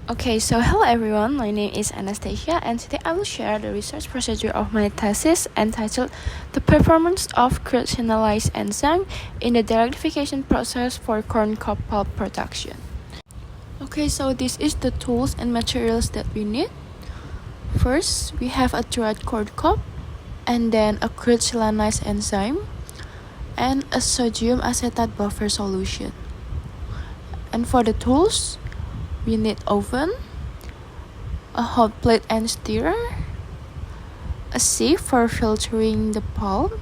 Okay, so hello everyone, my name is Anastasia and today I will share the research procedure of my thesis entitled The Performance of Crude Xylanase Enzyme in the Delignification Process for Corncob Pulp Production. Okay, so this is the tools and materials that we need. First, we have a dried corncob, and then a crude Xylanase enzyme, and a sodium acetate buffer solution. And for the tools, we need oven, a hot plate and stirrer, a sieve for filtering the pulp,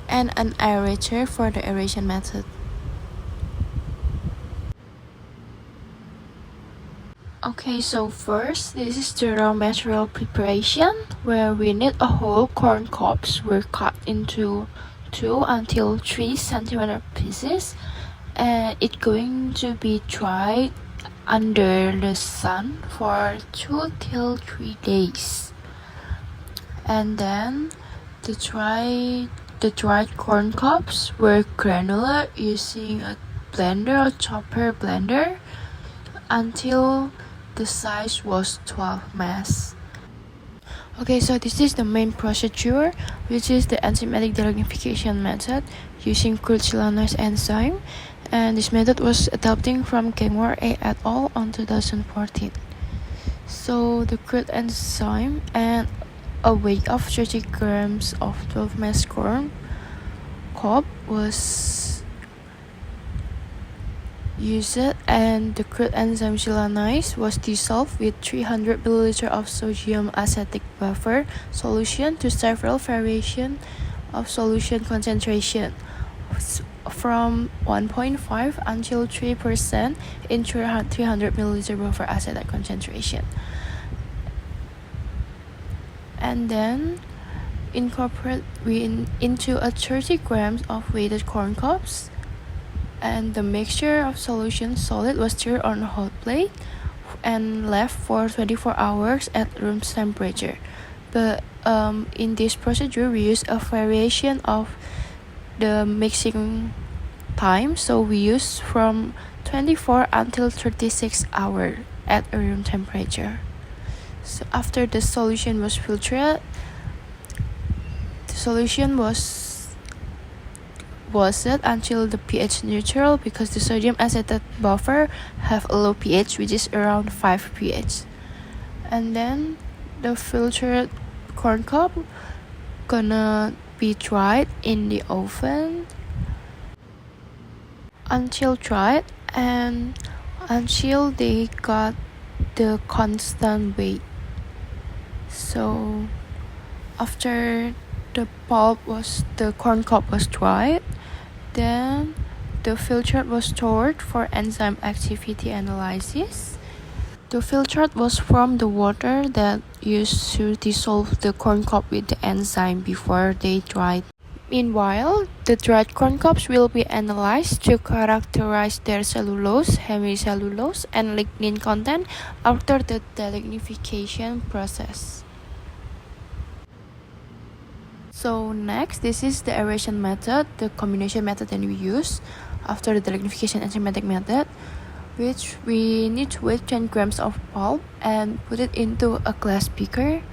and an aerator for the aeration method. Okay, so first, this is the raw material preparation, where we need a whole corn cobs were cut into 2 until 3 centimeter pieces, and it's going to be dried under the sun for 2 till 3 days. And then the dried corn cobs were granular using a blender or chopper blender until the size was 12 mass. Okay, so this is the main procedure, which is the enzymatic delignification method using crude Xylanase enzyme, and this method was adopted from Gangwar A et al. On 2014. So the crude enzyme and a weight of 30 grams of 12 mass corn cob was used, and the crude enzyme Xylanase was dissolved with 300 ml of sodium acetic buffer solution to several variations of solution concentration from 1.5 until 3% in 300 ml buffer acetate concentration. And then incorporate into a 30 grams of weighted corn cobs, and the mixture of solution solid was stirred on a hot plate and left for 24 hours at room temperature. But in this procedure, we use a variation of the mixing time, so we use from 24 until 36 hours at a room temperature. So after the solution was filtered, the solution was set until the pH neutral, because the sodium acetate buffer have a low pH, which is around 5 pH. And then the filtered corn cob gonna be dried in the oven until dried and until they got the constant weight. So after the corn cob was dried, then the filtered was stored for enzyme activity analysis. The filtered was from the water that used to dissolve the corn cob with the enzyme before they dried. Meanwhile, the dried corn cobs will be analyzed to characterize their cellulose, hemicellulose, and lignin content after the delignification process. So next, this is the aeration method, the combination method that we use after the delignification enzymatic method, which we need to weigh 10 grams of pulp and put it into a glass beaker.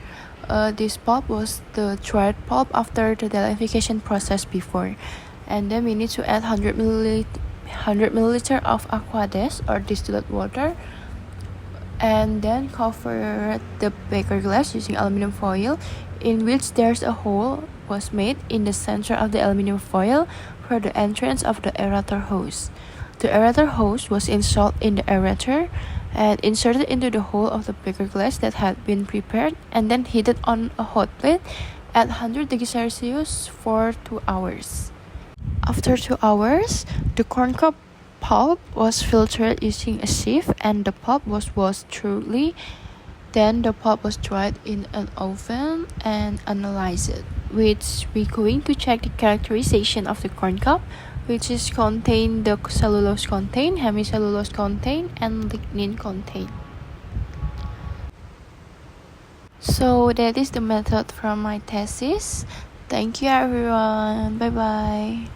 This pulp was the dried pulp after the delignification process before, and then we need to add 100 milliliter of aquades or distilled water, and then cover the beaker glass using aluminum foil, in which there's a hole was made in the center of the aluminum foil for the entrance of the aerator hose. The aerator hose was installed in the aerator and inserted into the hole of the beaker glass that had been prepared, and then heated on a hot plate at 100 degrees Celsius for 2 hours. After 2 hours, the corncob pulp was filtered using a sieve, and the pulp was washed thoroughly. Then the pulp was dried in an oven and analyzed, which we're going to check the characterization of the corn cob, which is contain the cellulose contain, hemicellulose contain, and lignin contain. So that is the method from my thesis. Thank you everyone. Bye bye.